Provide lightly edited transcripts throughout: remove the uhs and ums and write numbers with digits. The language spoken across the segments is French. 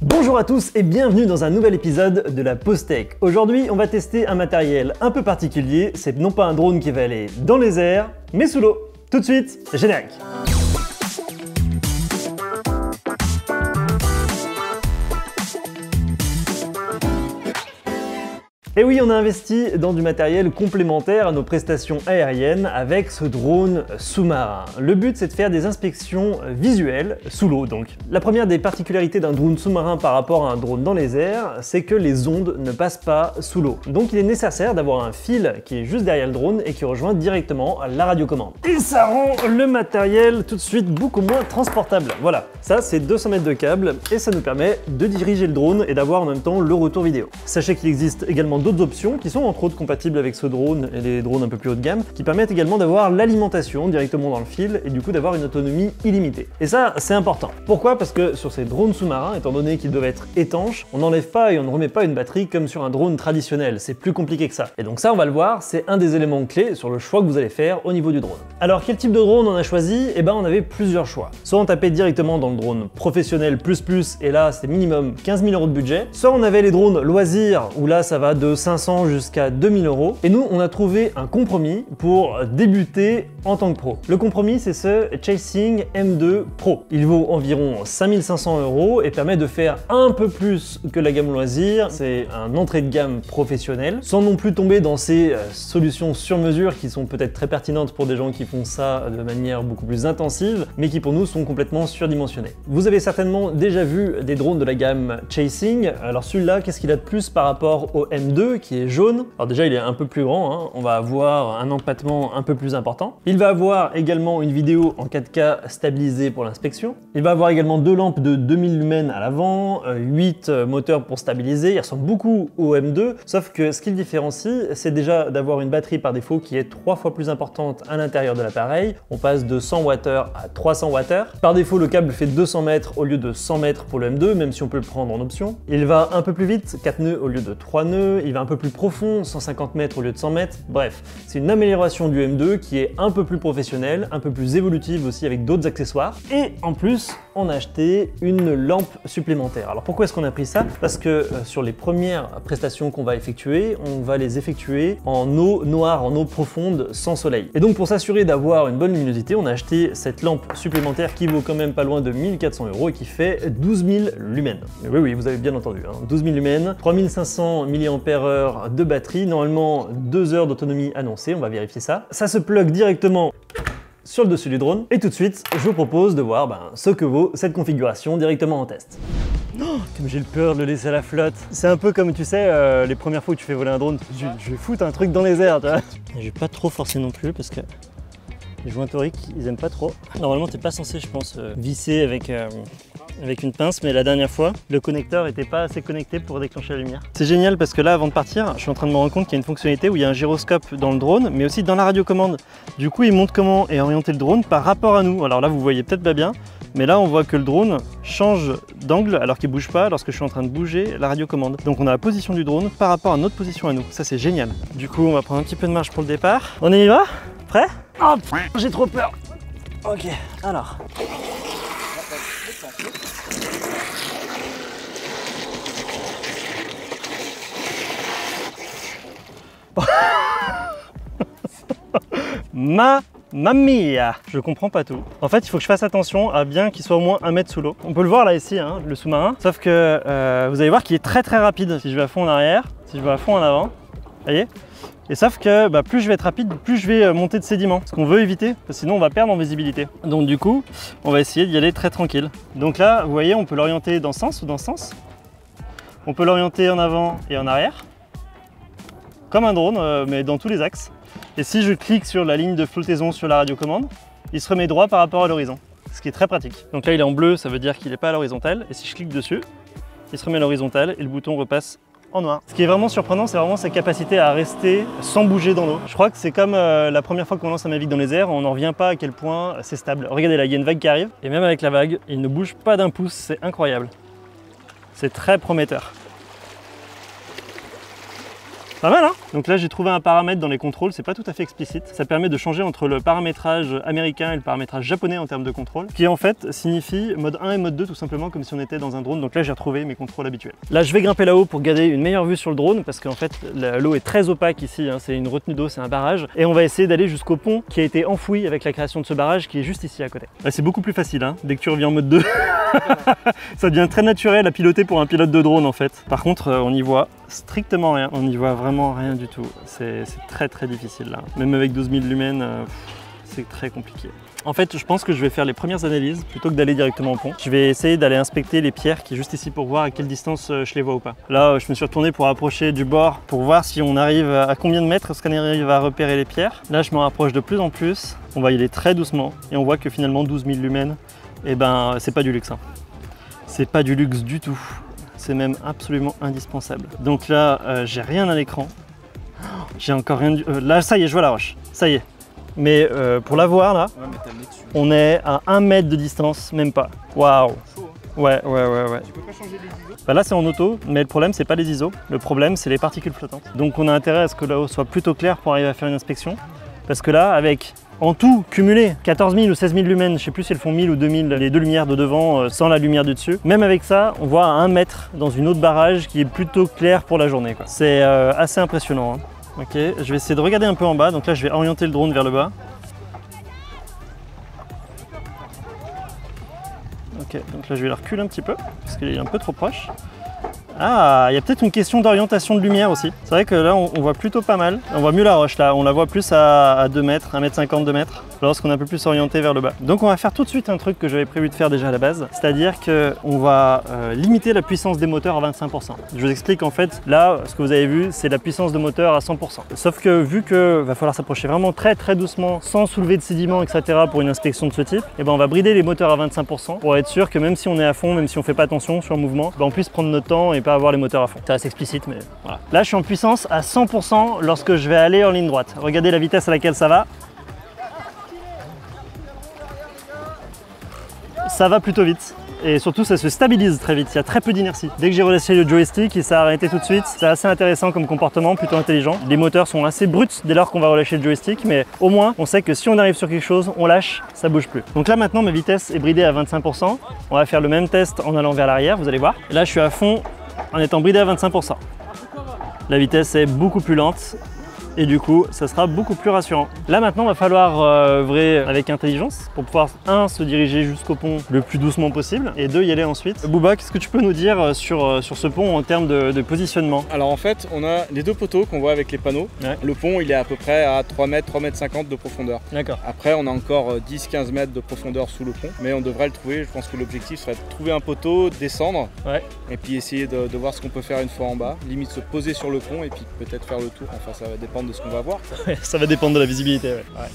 Bonjour à tous et bienvenue dans un nouvel épisode de la Pause Tech. Aujourd'hui, on va tester un matériel un peu particulier. C'est non pas un drone qui va aller dans les airs, mais sous l'eau. Tout de suite, générique. Et oui, on a investi dans du matériel complémentaire à nos prestations aériennes avec ce drone sous-marin. Le but, c'est de faire des inspections visuelles sous l'eau donc. La première des particularités d'un drone sous-marin par rapport à un drone dans les airs, c'est que les ondes ne passent pas sous l'eau. Donc il est nécessaire d'avoir un fil qui est juste derrière le drone et qui rejoint directement la radiocommande. Et ça rend le matériel tout de suite beaucoup moins transportable. Voilà, ça c'est 200 mètres de câble et ça nous permet de diriger le drone et d'avoir en même temps le retour vidéo. Sachez qu'il existe également d'autres options qui sont entre autres compatibles avec ce drone et les drones un peu plus haut de gamme, qui permettent également d'avoir l'alimentation directement dans le fil et du coup d'avoir une autonomie illimitée. Et ça, c'est important. Pourquoi? Parce que sur ces drones sous-marins, étant donné qu'ils doivent être étanches, on n'enlève pas et on ne remet pas une batterie comme sur un drone traditionnel. C'est plus compliqué que ça. Et donc ça, on va le voir, c'est un des éléments clés sur le choix que vous allez faire au niveau du drone. Alors, quel type de drone on a choisi? Eh ben, on avait plusieurs choix. Soit on tapait directement dans le drone professionnel plus, et là, c'est minimum 15 000 € de budget. Soit on avait les drones loisirs, où là, ça va de 500 jusqu'à 2000 €. Et nous, on a trouvé un compromis pour débuter en tant que pro. Le compromis, c'est ce Chasing M2 Pro. Il vaut environ 5500 € et permet de faire un peu plus que la gamme loisir. C'est un entrée de gamme professionnel, sans non plus tomber dans ces solutions sur mesure qui sont peut-être très pertinentes pour des gens qui font ça de manière beaucoup plus intensive, mais qui pour nous sont complètement surdimensionnées. Vous avez certainement déjà vu des drones de la gamme Chasing. Alors celui-là, qu'est-ce qu'il a de plus par rapport au M2 qui est jaune? Alors déjà, il est un peu plus grand, hein. On va avoir un empattement un peu plus important. Il va avoir également une vidéo en 4K stabilisée pour l'inspection. Il va avoir également deux lampes de 2000 lumens à l'avant, 8 moteurs pour stabiliser. Il ressemble beaucoup au M2, sauf que ce qui le différencie, c'est déjà d'avoir une batterie par défaut qui est 3 fois plus importante à l'intérieur de l'appareil. On passe de 100 Wh à 300 Wh. Par défaut, le câble fait 200 mètres au lieu de 100 mètres pour le M2, même si on peut le prendre en option. Il va un peu plus vite, 4 nœuds au lieu de 3 nœuds. Il va un peu plus profond, 150 mètres au lieu de 100 mètres. Bref, c'est une amélioration du M2 qui est un peu plus professionnelle, un peu plus évolutive aussi avec d'autres accessoires. Et en plus, on a acheté une lampe supplémentaire. Alors pourquoi est-ce qu'on a pris ça? Parce que sur les premières prestations qu'on va effectuer, on va les effectuer en eau noire, en eau profonde, sans soleil. Et donc pour s'assurer d'avoir une bonne luminosité, on a acheté cette lampe supplémentaire qui vaut quand même pas loin de 1400 € et qui fait 12 000 lumens. Mais oui, vous avez bien entendu, hein, 12 000 lumens, 3500 mAh de batterie, normalement 2 heures d'autonomie annoncée, on va vérifier ça. Ça se plug directement sur le dessus du drone et tout de suite, je vous propose de voir ce que vaut cette configuration directement en test. Oh, comme j'ai le peur de le laisser à la flotte. C'est un peu comme tu sais, les premières fois que tu fais voler un drone, je vais foutre un truc dans les airs, tu vois. Je vais pas trop forcer non plus parce que les joints toriques, ils aiment pas trop. Normalement, t'es pas censé, je pense, visser avec une pince, mais la dernière fois, le connecteur était pas assez connecté pour déclencher la lumière. C'est génial parce que là, avant de partir, je suis en train de me rendre compte qu'il y a une fonctionnalité où il y a un gyroscope dans le drone, mais aussi dans la radiocommande. Du coup, il montre comment est orienté le drone par rapport à nous. Alors là, vous voyez peut-être pas bien, mais là, on voit que le drone change d'angle alors qu'il bouge pas lorsque je suis en train de bouger la radiocommande. Donc on a la position du drone par rapport à notre position à nous. Ça, c'est génial. Du coup, on va prendre un petit peu de marge pour le départ. On y va? Prêt? Oh, j'ai trop peur. Ok, alors. Mamma mia! Je comprends pas tout. En fait, il faut que je fasse attention à bien qu'il soit au moins 1 mètre sous l'eau. On peut le voir là ici, hein, le sous-marin. Sauf que vous allez voir qu'il est très rapide. Si je vais à fond en arrière, si je vais à fond en avant, vous voyez? Et sauf que plus je vais être rapide, plus je vais monter de sédiments. Ce qu'on veut éviter, parce que sinon on va perdre en visibilité. Donc du coup, on va essayer d'y aller très tranquille. Donc là, vous voyez, on peut l'orienter dans ce sens ou dans ce sens. On peut l'orienter en avant et en arrière. Comme un drone, mais dans tous les axes. Et si je clique sur la ligne de flottaison sur la radiocommande, il se remet droit par rapport à l'horizon, ce qui est très pratique. Donc là, il est en bleu, ça veut dire qu'il n'est pas à l'horizontale. Et si je clique dessus, il se remet à l'horizontale et le bouton repasse en noir. Ce qui est vraiment surprenant, c'est vraiment sa capacité à rester sans bouger dans l'eau. Je crois que c'est comme la première fois qu'on lance un Mavic dans les airs, on n'en revient pas à quel point c'est stable. Regardez là, il y a une vague qui arrive, et même avec la vague, il ne bouge pas d'un pouce, c'est incroyable. C'est très prometteur. Pas mal, hein? Donc là, j'ai trouvé un paramètre dans les contrôles, c'est pas tout à fait explicite. Ça permet de changer entre le paramétrage américain et le paramétrage japonais en termes de contrôle, qui en fait signifie mode 1 et mode 2 tout simplement comme si on était dans un drone. Donc là, j'ai retrouvé mes contrôles habituels. Là, je vais grimper là-haut pour garder une meilleure vue sur le drone parce qu'en fait, l'eau est très opaque ici, hein. C'est une retenue d'eau, c'est un barrage. Et on va essayer d'aller jusqu'au pont qui a été enfoui avec la création de ce barrage qui est juste ici à côté. Là, c'est beaucoup plus facile, hein, dès que tu reviens en mode 2. Ça devient très naturel à piloter pour un pilote de drone en fait. Par contre, on y voit strictement rien, on n'y voit vraiment rien du tout. C'est très très difficile là. Même avec 12 000 lumens, c'est très compliqué. En fait, je pense que je vais faire les premières analyses plutôt que d'aller directement au pont. Je vais essayer d'aller inspecter les pierres qui est juste ici pour voir à quelle distance je les vois ou pas. Là, je me suis retourné pour approcher du bord pour voir si on arrive à combien de mètres, est-ce qu'on arrive à repérer les pierres. Là, je me rapproche de plus en plus. On va y aller très doucement et on voit que finalement 12 000 lumens, eh ben, c'est pas du luxe. Hein. C'est pas du luxe du tout. C'est même absolument indispensable. Donc là, j'ai rien à l'écran. J'ai encore rien. Là, ça y est, je vois la roche. Ça y est. Mais pour la voir là, on est à 1 mètre de distance, même pas. Waouh. Ouais. Tu peux pas changer les ISO? Bah là c'est en auto, mais le problème c'est pas les ISO. Le problème c'est les particules flottantes. Donc on a intérêt à ce que là-haut soit plutôt clair pour arriver à faire une inspection. Parce que là, avec en tout cumulé 14 000 ou 16 000 lumens, je sais plus si elles font 1000 ou 2000, les deux lumières de devant sans la lumière du dessus. Même avec ça, on voit à 1 mètre dans une eau de barrage qui est plutôt claire pour la journée. C'est assez impressionnant. Hein. Ok, je vais essayer de regarder un peu en bas. Donc là, je vais orienter le drone vers le bas. Ok, donc là, je vais le reculer un petit peu parce qu'il est un peu trop proche. Ah, il y a peut-être une question d'orientation de lumière aussi. C'est vrai que là, on voit plutôt pas mal. On voit mieux la roche là, on la voit plus à 2 mètres, 1 mètre 50, 2 mètres, lorsqu'on est un peu plus orienté vers le bas. Donc on va faire tout de suite un truc que j'avais prévu de faire déjà à la base, c'est-à-dire qu'on va limiter la puissance des moteurs à 25%. Je vous explique en fait, là, ce que vous avez vu, c'est la puissance de moteur à 100%. Sauf que vu que va falloir s'approcher vraiment très doucement, sans soulever de sédiments, etc. pour une inspection de ce type, et ben on va brider les moteurs à 25% pour être sûr que même si on est à fond, même si on fait pas attention sur le mouvement, ben on puisse prendre notre temps et pas avoir les moteurs à fond. C'est assez explicite, mais voilà. Là, je suis en puissance à 100% lorsque je vais aller en ligne droite. Regardez la vitesse à laquelle ça va. Ça va plutôt vite. Et surtout, ça se stabilise très vite, il y a très peu d'inertie. Dès que j'ai relâché le joystick, il s'est arrêté tout de suite. C'est assez intéressant comme comportement, plutôt intelligent. Les moteurs sont assez bruts dès lors qu'on va relâcher le joystick, mais au moins, on sait que si on arrive sur quelque chose, on lâche, ça bouge plus. Donc là, maintenant, ma vitesse est bridée à 25%. On va faire le même test en allant vers l'arrière, vous allez voir. Et là, je suis à fond en étant bridé à 25%. La vitesse est beaucoup plus lente. Et du coup, ça sera beaucoup plus rassurant. Là maintenant, il va falloir œuvrer avec intelligence pour pouvoir, 1, se diriger jusqu'au pont le plus doucement possible et 2, y aller ensuite. Bouba, qu'est-ce que tu peux nous dire sur ce pont en termes de positionnement? Alors en fait, on a les deux poteaux qu'on voit avec les panneaux. Ouais. Le pont, il est à peu près à 3 mètres, 3 mètres 50 de profondeur. D'accord. Après, on a encore 10-15 mètres de profondeur sous le pont, mais on devrait le trouver. Je pense que l'objectif serait de trouver un poteau, descendre, et puis essayer de voir ce qu'on peut faire une fois en bas. Limite se poser sur le pont et puis peut-être faire le tour. Enfin, ça va dépendre de ce qu'on va voir. Ça va dépendre de la visibilité. Ouais.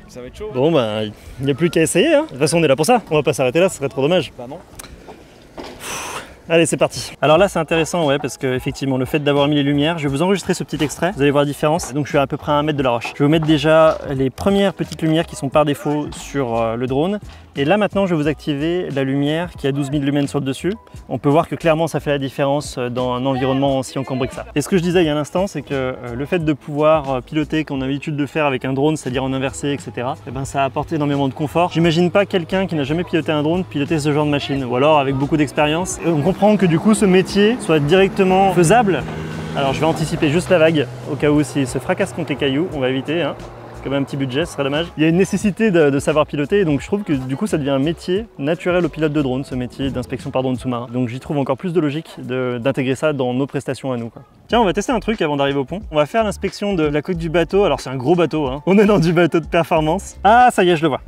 Ça va être chaud. Bon, bah, il n'y a plus qu'à essayer. Hein. De toute façon, on est là pour ça. On va pas s'arrêter là, ce serait trop dommage. Bah non. Allez, c'est parti. Alors là, c'est intéressant, ouais, parce que effectivement, le fait d'avoir mis les lumières, je vais vous enregistrer ce petit extrait, vous allez voir la différence. Donc je suis à peu près à 1 mètre de la roche. Je vais vous mettre déjà les premières petites lumières qui sont par défaut sur le drone. Et là maintenant, je vais vous activer la lumière qui a 12 000 lumens sur le dessus. On peut voir que clairement, ça fait la différence dans un environnement aussi encombré que ça. Et ce que je disais il y a un instant, c'est que le fait de pouvoir piloter comme on a l'habitude de faire avec un drone, c'est-à-dire en inversé, etc., et ben, ça apporte énormément de confort. J'imagine pas quelqu'un qui n'a jamais piloté un drone piloter ce genre de machine, ou alors avec beaucoup d'expérience. On comprend que du coup, ce métier soit directement faisable. Alors je vais anticiper juste la vague, au cas où s'il se fracasse contre les cailloux, on va éviter. Hein. Comme un petit budget, ce serait dommage. Il y a une nécessité de savoir piloter, donc je trouve que du coup ça devient un métier naturel au pilote de drone, ce métier d'inspection par drone sous-marin. Donc j'y trouve encore plus de logique d'intégrer ça dans nos prestations à nous. Quoi. Tiens, on va tester un truc avant d'arriver au pont. On va faire l'inspection de la coque du bateau. Alors c'est un gros bateau, hein. On est dans du bateau de performance. Ah, ça y est, je le vois.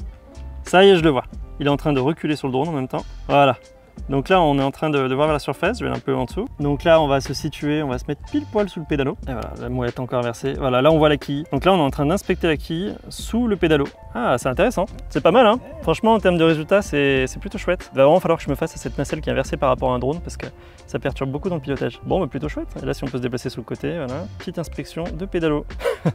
Ça y est, je le vois. Il est en train de reculer sur le drone en même temps. Voilà. Donc là, on est en train de voir la surface, je vais aller un peu en dessous. Donc là, on va se situer, on va se mettre pile poil sous le pédalo. Et voilà, la mouette encore inversée. Voilà, là, on voit la quille. Donc là, on est en train d'inspecter la quille sous le pédalo. Ah, c'est intéressant. C'est pas mal, hein. Franchement, en termes de résultats, c'est plutôt chouette. Il va vraiment falloir que je me fasse à cette nacelle qui est inversée par rapport à un drone parce que ça perturbe beaucoup dans le pilotage. Bon, bah plutôt chouette. Et là, si on peut se déplacer sous le côté, voilà. Petite inspection de pédalo.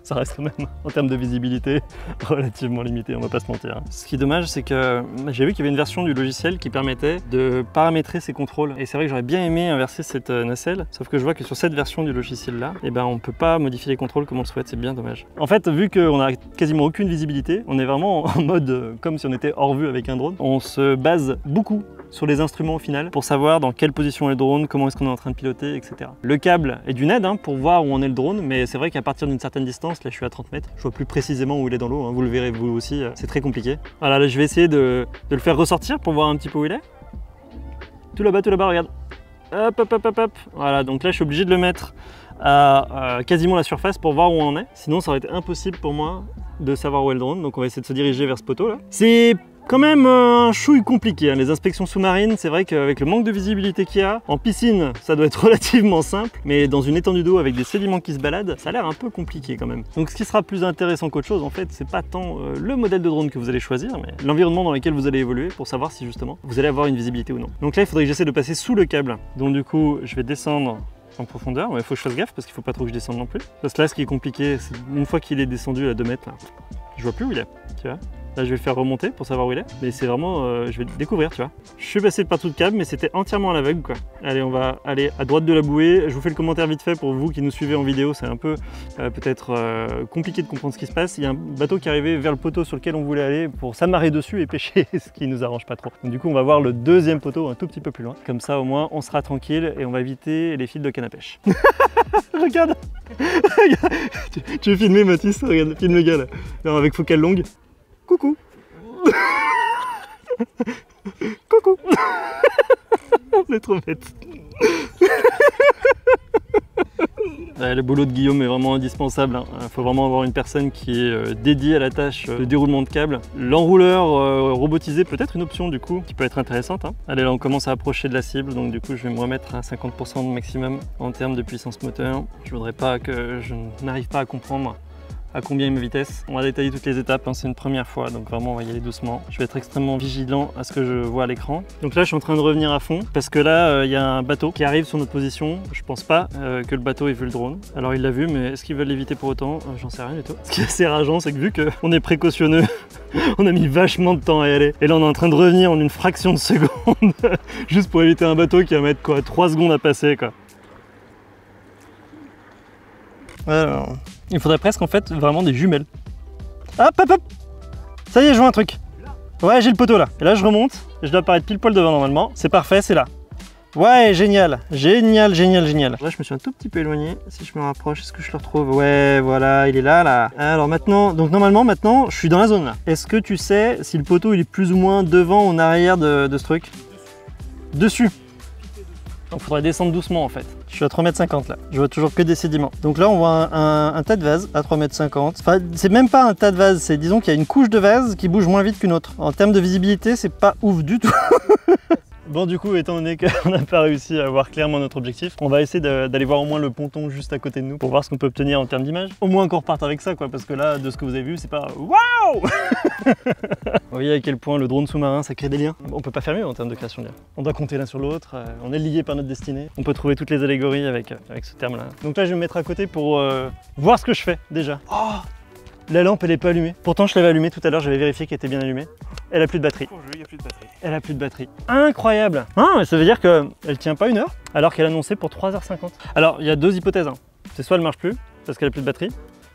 Ça reste quand même, en termes de visibilité, relativement limité, on va pas se mentir. Ce qui est dommage, c'est que j'ai vu qu'il y avait une version du logiciel qui permettait de paramétrer ces contrôles. Et c'est vrai que j'aurais bien aimé inverser cette nacelle, sauf que je vois que sur cette version du logiciel là, eh ben, on peut pas modifier les contrôles comme on le souhaite, c'est bien dommage. En fait, vu qu'on a quasiment aucune visibilité, on est vraiment en mode comme si on était hors vue avec un drone. On se base beaucoup sur les instruments au final pour savoir dans quelle position est le drone, comment est-ce qu'on est en train de piloter, etc. Le câble est d'une aide pour voir où en est le drone, mais c'est vrai qu'à partir d'une certaine distance, là je suis à 30 mètres, je vois plus précisément où il est dans l'eau, vous le verrez vous aussi, c'est très compliqué. Voilà, là je vais essayer de le faire ressortir pour voir un petit peu où il est. Tout là-bas, regarde. Hop, hop, hop, hop, hop. Voilà, donc là je suis obligé de le mettre à quasiment la surface pour voir où on en est. Sinon ça aurait été impossible pour moi de savoir où est le drone, donc on va essayer de se diriger vers ce poteau là. C'est quand même un chouille compliqué, les inspections sous-marines, c'est vrai qu'avec le manque de visibilité qu'il y a, en piscine ça doit être relativement simple, mais dans une étendue d'eau avec des sédiments qui se baladent, ça a l'air un peu compliqué quand même. Donc ce qui sera plus intéressant qu'autre chose, en fait, c'est pas tant le modèle de drone que vous allez choisir, mais l'environnement dans lequel vous allez évoluer pour savoir si justement vous allez avoir une visibilité ou non. Donc là il faudrait que j'essaie de passer sous le câble, donc du coup je vais descendre en profondeur, mais il faut que je fasse gaffe parce qu'il faut pas trop que je descende non plus. Parce que là ce qui est compliqué, c'est une fois qu'il est descendu à 2 mètres, là, je vois plus où il est, tu vois. Là je vais le faire remonter pour savoir où il est, mais c'est vraiment, je vais le découvrir, tu vois. Je suis passé par tout le câble, mais c'était entièrement à l'aveugle quoi. Allez, on va aller à droite de la bouée, je vous fais le commentaire vite fait pour vous qui nous suivez en vidéo, c'est un peu peut-être compliqué de comprendre ce qui se passe. Il y a un bateau qui est arrivé vers le poteau sur lequel on voulait aller pour s'amarrer dessus et pêcher, ce qui nous arrange pas trop. Donc, du coup on va voir le deuxième poteau un tout petit peu plus loin, comme ça au moins on sera tranquille et on va éviter les fils de canne à pêche. Regarde. Tu veux filmer Mathis? Regarde, filme le gars là, alors, avec focale longue. Coucou. Coucou. On est trop bête. Le boulot de Guillaume est vraiment indispensable. Il faut vraiment avoir une personne qui est dédiée à la tâche de déroulement de câbles. L'enrouleur robotisé peut être une option du coup, qui peut être intéressante. Allez, là on commence à approcher de la cible, donc du coup je vais me remettre à 50% de maximum en termes de puissance moteur. Je voudrais pas que je n'arrive pas à comprendre à combien est ma vitesse. On va détailler toutes les étapes, c'est une première fois, donc vraiment on va y aller doucement. Je vais être extrêmement vigilant à ce que je vois à l'écran. Donc là je suis en train de revenir à fond, parce que là il y a un bateau qui arrive sur notre position. Je pense pas que le bateau ait vu le drone. Alors il l'a vu, mais est-ce qu'ils veulent l'éviter pour autant? J'en sais rien du tout. Ce qui est assez rageant, c'est que vu qu'on est précautionneux, on a mis vachement de temps à y aller. Et là on est en train de revenir en une fraction de seconde, juste pour éviter un bateau qui va mettre quoi, 3 secondes à passer quoi. Alors, il faudrait presque en fait vraiment des jumelles. Hop hop hop. Ça y est, je vois un truc. Ouais, j'ai le poteau là. Et là je remonte et je dois apparaître pile poil devant normalement. C'est parfait, c'est là. Ouais, génial. Génial, génial, génial. Là je me suis un tout petit peu éloigné. Si je me rapproche, est-ce que je le retrouve? Ouais, voilà, il est là, là. Alors maintenant, donc normalement maintenant je suis dans la zone là. Est-ce que tu sais si le poteau il est plus ou moins devant ou en arrière de ce truc? Dessus. Donc il faudrait descendre doucement en fait. Je suis à 3,50 m là, je vois toujours que des sédiments. Donc là on voit un tas de vase à 3,50 m. Enfin c'est même pas un tas de vase, c'est disons qu'il y a une couche de vase qui bouge moins vite qu'une autre. En termes de visibilité c'est pas ouf du tout. Bon du coup, étant donné qu'on n'a pas réussi à voir clairement notre objectif, on va essayer d'aller voir au moins le ponton juste à côté de nous pour voir ce qu'on peut obtenir en termes d'image. Au moins qu'on reparte avec ça quoi, parce que là, de ce que vous avez vu, c'est pas waouh. Vous voyez à quel point le drone sous-marin, ça crée des liens. On peut pas faire mieux en termes de création de liens. On doit compter l'un sur l'autre, on est liés par notre destinée. On peut trouver toutes les allégories avec ce terme-là. Donc là, je vais me mettre à côté pour voir ce que je fais déjà. Oh, la lampe, elle est pas allumée. Pourtant, je l'avais allumée tout à l'heure, j'avais vérifié qu'elle était bien allumée. Elle a plus de batterie. Elle a plus de batterie. Incroyable. Ah, ça veut dire qu'elle tient pas 1 heure, alors qu'elle annonçait pour 3h50. Alors, il y a 2 hypothèses. C'est soit elle marche plus, parce qu'elle a plus de batterie,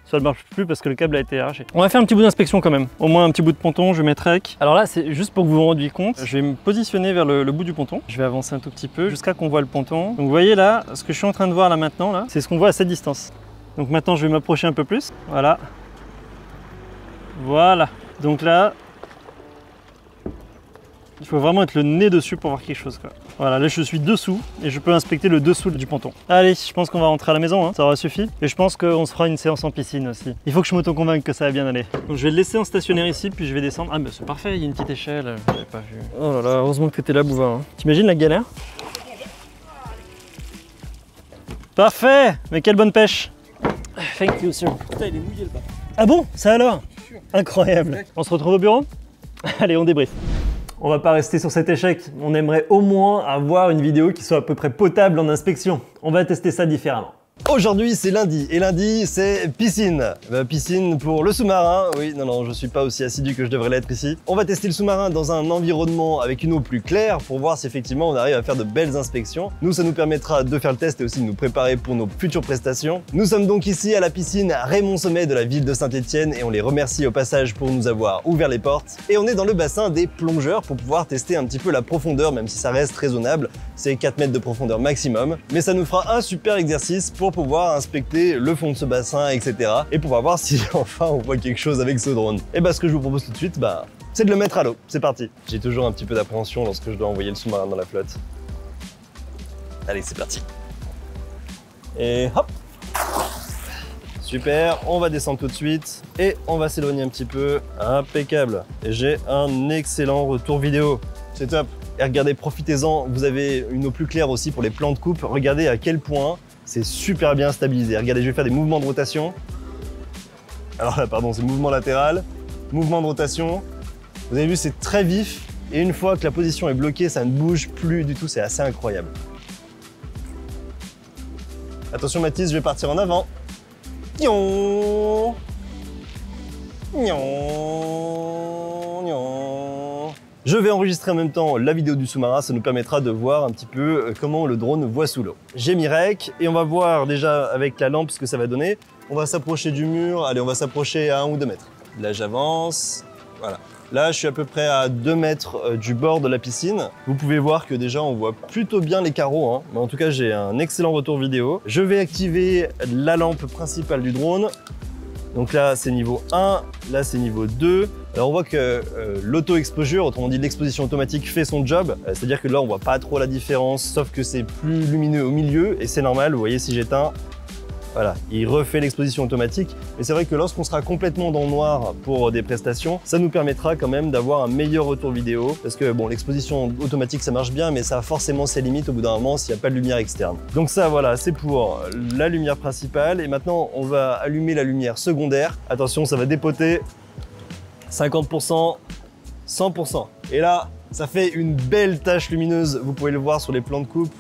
soit elle marche plus parce que le câble a été arraché. On va faire un petit bout d'inspection quand même. Au moins un petit bout de ponton, je vais mettre avec. Alors là, c'est juste pour que vous vous rendiez compte. Je vais me positionner vers le bout du ponton. Je vais avancer un tout petit peu jusqu'à qu'on voit le ponton. Donc vous voyez là, ce que je suis en train de voir là maintenant, là, c'est ce qu'on voit à cette distance. Donc maintenant, je vais m'approcher un peu plus. Voilà. Voilà. Donc là, il faut vraiment être le nez dessus pour voir quelque chose quoi. Voilà, là je suis dessous et je peux inspecter le dessous du ponton. Allez, je pense qu'on va rentrer à la maison, ça aura suffi. Et je pense qu'on se fera une séance en piscine aussi. Il faut que je m'auto-convainque que ça va bien aller. Donc je vais le laisser en stationnaire ici, puis je vais descendre. Ah bah c'est parfait, il y a une petite échelle, j'avais pas vu. Oh là là, heureusement que t'étais là, Bouvard. T'imagines la galère? Parfait. Mais quelle bonne pêche. Thank you sir. Putain, il est mouillé le bas. Ah bon? Ça alors? Incroyable. On se retrouve au bureau? Allez, on débriefe. On va pas rester sur cet échec, on aimerait au moins avoir une vidéo qui soit à peu près potable en inspection. On va tester ça différemment. Aujourd'hui c'est lundi, et lundi c'est piscine. Piscine pour le sous-marin, oui, non, je suis pas aussi assidu que je devrais l'être ici. On va tester le sous-marin dans un environnement avec une eau plus claire pour voir si effectivement on arrive à faire de belles inspections. Nous, ça nous permettra de faire le test et aussi de nous préparer pour nos futures prestations. Nous sommes donc ici à la piscine Raymond Sommet de la ville de Saint-Étienne et on les remercie au passage pour nous avoir ouvert les portes. Et on est dans le bassin des plongeurs pour pouvoir tester un petit peu la profondeur, même si ça reste raisonnable. C'est 4 mètres de profondeur maximum, mais ça nous fera un super exercice pour pouvoir inspecter le fond de ce bassin, etc. et pouvoir voir si enfin on voit quelque chose avec ce drone. Et ce que je vous propose tout de suite, c'est de le mettre à l'eau. C'est parti. J'ai toujours un petit peu d'appréhension lorsque je dois envoyer le sous-marin dans la flotte. Allez, c'est parti. Et hop. Super, on va descendre tout de suite et on va s'éloigner un petit peu. Impeccable. Et j'ai un excellent retour vidéo. C'est top. Et regardez, profitez-en, vous avez une eau plus claire aussi pour les plans de coupe. Regardez à quel point c'est super bien stabilisé. Regardez, je vais faire des mouvements de rotation. Alors là, pardon, c'est mouvement latéral, mouvement de rotation. Vous avez vu, c'est très vif. Et une fois que la position est bloquée, ça ne bouge plus du tout. C'est assez incroyable. Attention Mathis, je vais partir en avant. Je vais enregistrer en même temps la vidéo du sous-marin, ça nous permettra de voir un petit peu comment le drone voit sous l'eau. J'ai mis rec et on va voir déjà avec la lampe ce que ça va donner. On va s'approcher du mur, allez, on va s'approcher à 1 ou 2 mètres. Là j'avance, voilà. Là je suis à peu près à 2 mètres du bord de la piscine. Vous pouvez voir que déjà on voit plutôt bien les carreaux, hein. Mais en tout cas j'ai un excellent retour vidéo. Je vais activer la lampe principale du drone. Donc là, c'est niveau 1, là, c'est niveau 2. Alors on voit que l'auto-exposure, autrement dit l'exposition automatique, fait son job. C'est-à-dire que là, on voit pas trop la différence, sauf que c'est plus lumineux au milieu et c'est normal. Vous voyez, si j'éteins, voilà, il refait l'exposition automatique. Et c'est vrai que lorsqu'on sera complètement dans le noir pour des prestations, ça nous permettra quand même d'avoir un meilleur retour vidéo. Parce que bon, l'exposition automatique, ça marche bien, mais ça a forcément ses limites au bout d'un moment s'il n'y a pas de lumière externe. Donc ça, voilà, c'est pour la lumière principale. Et maintenant, on va allumer la lumière secondaire. Attention, ça va dépoter 50%, 100%. Et là, ça fait une belle tache lumineuse. Vous pouvez le voir sur les plans de coupe.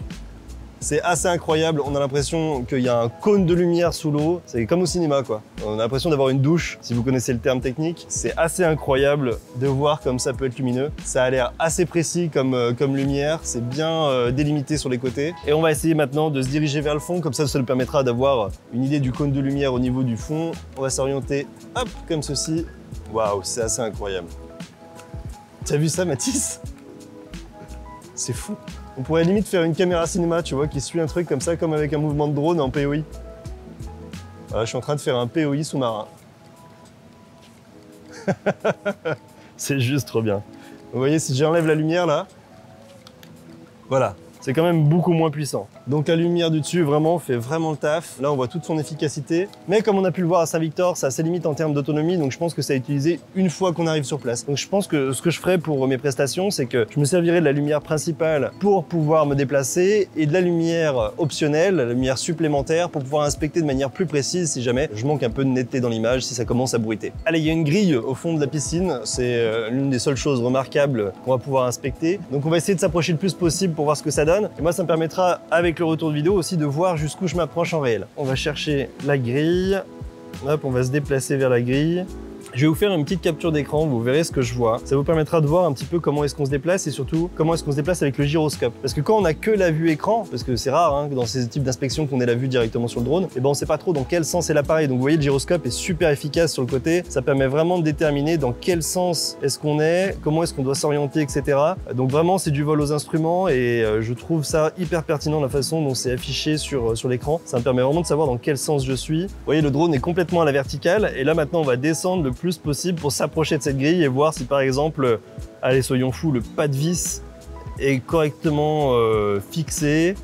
C'est assez incroyable, on a l'impression qu'il y a un cône de lumière sous l'eau, c'est comme au cinéma quoi. On a l'impression d'avoir une douche, si vous connaissez le terme technique. C'est assez incroyable de voir comme ça peut être lumineux. Ça a l'air assez précis comme lumière, c'est bien délimité sur les côtés. Et on va essayer maintenant de se diriger vers le fond, comme ça nous permettra d'avoir une idée du cône de lumière au niveau du fond. On va s'orienter, hop, comme ceci. Waouh, c'est assez incroyable. T'as vu ça Mathis? C'est fou. On pourrait limite faire une caméra cinéma, tu vois, qui suit un truc comme ça, comme avec un mouvement de drone en POI. Voilà, je suis en train de faire un POI sous-marin. C'est juste trop bien. Vous voyez, si j'enlève la lumière là, voilà. C'est quand même beaucoup moins puissant. Donc la lumière du dessus vraiment fait vraiment le taf. Là on voit toute son efficacité. Mais comme on a pu le voir à Saint-Victor, ça a ses limites en termes d'autonomie, donc je pense que ça a utilisé une fois qu'on arrive sur place. Donc je pense que ce que je ferai pour mes prestations, c'est que je me servirai de la lumière principale pour pouvoir me déplacer et de la lumière optionnelle, la lumière supplémentaire pour pouvoir inspecter de manière plus précise si jamais je manque un peu de netteté dans l'image, si ça commence à bruiter. Allez, il y a une grille au fond de la piscine, c'est l'une des seules choses remarquables qu'on va pouvoir inspecter. Donc on va essayer de s'approcher le plus possible pour voir ce que ça donne. Et moi ça me permettra avec le retour de vidéo aussi de voir jusqu'où je m'approche en réel. On va chercher la grille, hop, on va se déplacer vers la grille. Je vais vous faire une petite capture d'écran, vous verrez ce que je vois. Ça vous permettra de voir un petit peu comment est-ce qu'on se déplace et surtout comment est-ce qu'on se déplace avec le gyroscope. Parce que quand on n'a que la vue écran, parce que c'est rare hein, dans ces types d'inspection qu'on ait la vue directement sur le drone, et ben on sait pas trop dans quel sens est l'appareil. Donc vous voyez le gyroscope est super efficace sur le côté, ça permet vraiment de déterminer dans quel sens est-ce qu'on est, comment est-ce qu'on doit s'orienter, etc. Donc vraiment c'est du vol aux instruments et je trouve ça hyper pertinent la façon dont c'est affiché sur l'écran. Ça me permet vraiment de savoir dans quel sens je suis. Vous voyez le drone est complètement à la verticale et là maintenant on va descendre le plus possible pour s'approcher de cette grille et voir si par exemple, allez soyons fous, le pas de vis est correctement fixé.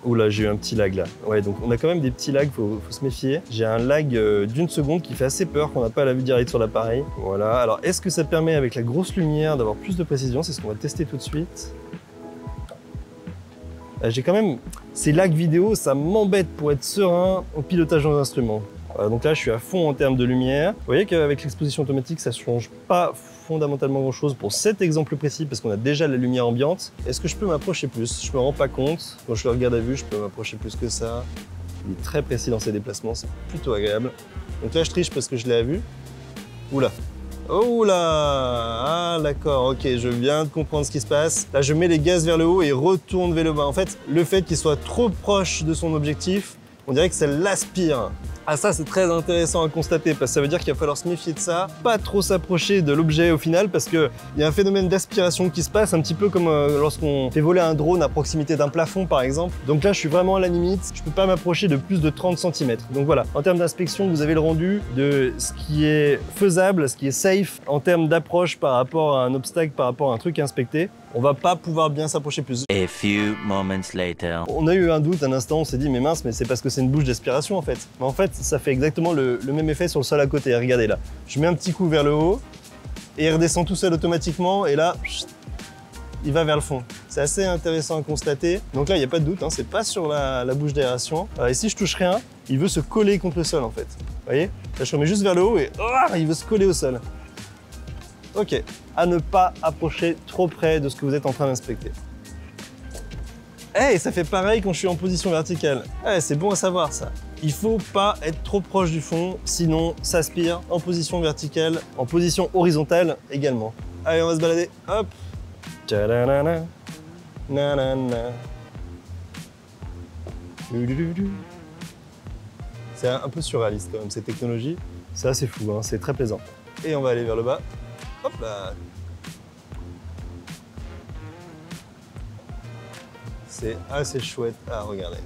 Oula, j'ai eu un petit lag là. Ouais, donc on a quand même des petits lags, faut se méfier. J'ai un lag d'une seconde qui fait assez peur, qu'on n'a pas la vue directe sur l'appareil. Voilà, alors est-ce que ça permet avec la grosse lumière d'avoir plus de précision? C'est ce qu'on va tester tout de suite. J'ai quand même ces lags vidéo, ça m'embête pour être serein au pilotage d'un instrument. Voilà, donc là je suis à fond en termes de lumière. Vous voyez qu'avec l'exposition automatique ça ne change pas fondamentalement grand chose pour cet exemple précis parce qu'on a déjà la lumière ambiante. Est-ce que je peux m'approcher plus? Je me rends pas compte. Quand je le regarde à vue, je peux m'approcher plus que ça. Il est très précis dans ses déplacements, c'est plutôt agréable. Donc là, je triche parce que je l'ai vu. Oula. Oh là! Ah d'accord, ok, je viens de comprendre ce qui se passe. Là, je mets les gaz vers le haut et retourne vers le bas. En fait, le fait qu'il soit trop proche de son objectif, on dirait que ça l'aspire. Ah ça, c'est très intéressant à constater parce que ça veut dire qu'il va falloir se méfier de ça, pas trop s'approcher de l'objet au final parce qu'il y a un phénomène d'aspiration qui se passe, un petit peu comme lorsqu'on fait voler un drone à proximité d'un plafond par exemple. Donc là, je suis vraiment à la limite, je peux pas m'approcher de plus de 30 cm. Donc voilà, en termes d'inspection, vous avez le rendu de ce qui est faisable, ce qui est safe en termes d'approche par rapport à un obstacle, par rapport à un truc inspecté. On va pas pouvoir bien s'approcher plus. A few moments later. On a eu un doute un instant, on s'est dit mais mince, mais c'est parce que c'est une bouche d'aspiration en fait. Mais en fait, ça fait exactement le même effet sur le sol à côté. Regardez là, je mets un petit coup vers le haut et il redescend tout seul automatiquement et là, il va vers le fond. C'est assez intéressant à constater. Donc là, il n'y a pas de doute, hein, c'est pas sur la bouche d'aération. Et si je touche rien, il veut se coller contre le sol en fait. Vous voyez? Là, je remets juste vers le haut et il veut se coller au sol. Ok, à ne pas approcher trop près de ce que vous êtes en train d'inspecter. Ça fait pareil quand je suis en position verticale. C'est bon à savoir ça. Il faut pas être trop proche du fond, sinon ça aspire en position verticale, en position horizontale également. Allez, on va se balader. Hop. Tadadana. Nanana. C'est un peu surréaliste quand même cette technologie. C'est assez fou, hein, c'est très plaisant. Et on va aller vers le bas. Hop là. C'est assez chouette à regarder.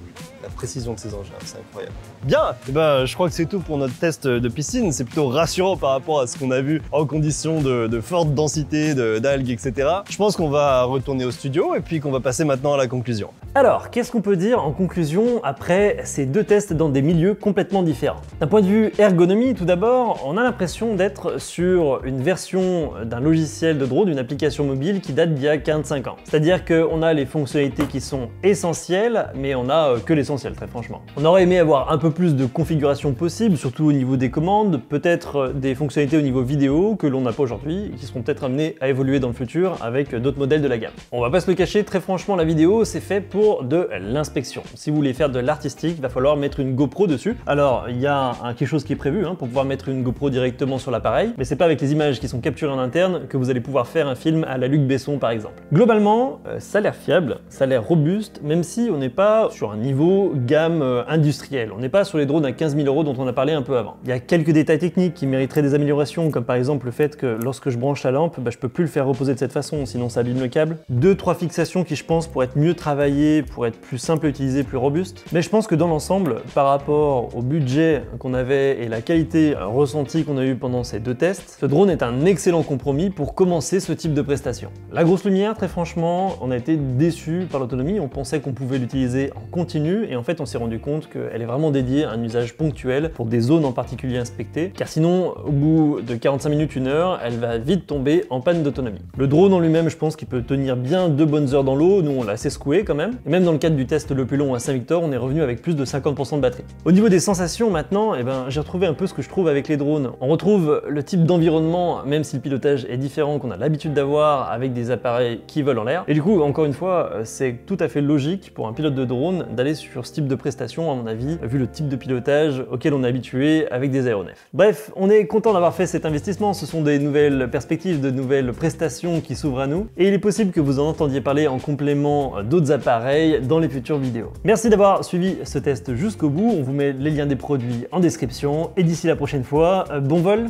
La précision de ces engins, c'est incroyable. Bien, je crois que c'est tout pour notre test de piscine. C'est plutôt rassurant par rapport à ce qu'on a vu en conditions de forte densité d'algues, etc. Je pense qu'on va retourner au studio et puis qu'on va passer maintenant à la conclusion. Alors, qu'est-ce qu'on peut dire en conclusion après ces deux tests dans des milieux complètement différents? D'un point de vue ergonomie, tout d'abord, on a l'impression d'être sur une version d'un logiciel de drone, d'une application mobile qui date d'il y a 45 ans. C'est-à-dire qu'on a les fonctionnalités qui sont essentielles, mais on n'a que l'essentiel, très franchement. On aurait aimé avoir un peu plus de configuration possible, surtout au niveau des commandes, peut-être des fonctionnalités au niveau vidéo que l'on n'a pas aujourd'hui, et qui seront peut-être amenées à évoluer dans le futur avec d'autres modèles de la gamme. On va pas se le cacher, très franchement, la vidéo, c'est fait pour de l'inspection. Si vous voulez faire de l'artistique, il va falloir mettre une GoPro dessus. Alors, il y a quelque chose qui est prévu pour pouvoir mettre une GoPro directement sur l'appareil, mais c'est pas avec les images qui sont capturées en interne que vous allez pouvoir faire un film à la Luc Besson, par exemple. Globalement, ça a l'air fiable, ça a l'air robuste, même si on n'est pas sur un niveau gamme industrielle. On n'est pas sur les drones à 15 000 € dont on a parlé un peu avant. Il y a quelques détails techniques qui mériteraient des améliorations, comme par exemple le fait que lorsque je branche la lampe, je peux plus le faire reposer de cette façon, sinon ça abîme le câble. 2-3 fixations qui, je pense, pourraient être mieux travaillées, pour être plus simple à utiliser, plus robuste. Mais je pense que dans l'ensemble, par rapport au budget qu'on avait et la qualité ressentie qu'on a eue pendant ces deux tests, ce drone est un excellent compromis pour commencer ce type de prestation. La grosse lumière, très franchement, on a été déçus par l'autonomie. On pensait qu'on pouvait l'utiliser en continu et en fait on s'est rendu compte qu'elle est vraiment dédiée à un usage ponctuel pour des zones en particulier inspectées, car sinon au bout de 45 minutes, 1 heure, elle va vite tomber en panne d'autonomie. Le drone en lui-même, je pense qu'il peut tenir bien 2 bonnes heures dans l'eau. Nous on l'a assez secoué quand même, et même dans le cadre du test le plus long à Saint-Victor, on est revenu avec plus de 50% de batterie. Au niveau des sensations maintenant, j'ai retrouvé un peu ce que je trouve avec les drones. On retrouve le type d'environnement, même si le pilotage est différent, qu'on a l'habitude d'avoir avec des appareils qui volent en l'air. Et du coup, encore une fois, c'est tout à fait logique pour un pilote de drone d'aller sur ce type de prestation, à mon avis, vu le type de pilotage auquel on est habitué avec des aéronefs. Bref, on est content d'avoir fait cet investissement. Ce sont des nouvelles perspectives, de nouvelles prestations qui s'ouvrent à nous. Et il est possible que vous en entendiez parler en complément d'autres appareils dans les futures vidéos. Merci d'avoir suivi ce test jusqu'au bout. On vous met les liens des produits en description. Et d'ici la prochaine fois, bon vol,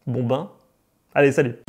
bon bain. Allez, salut!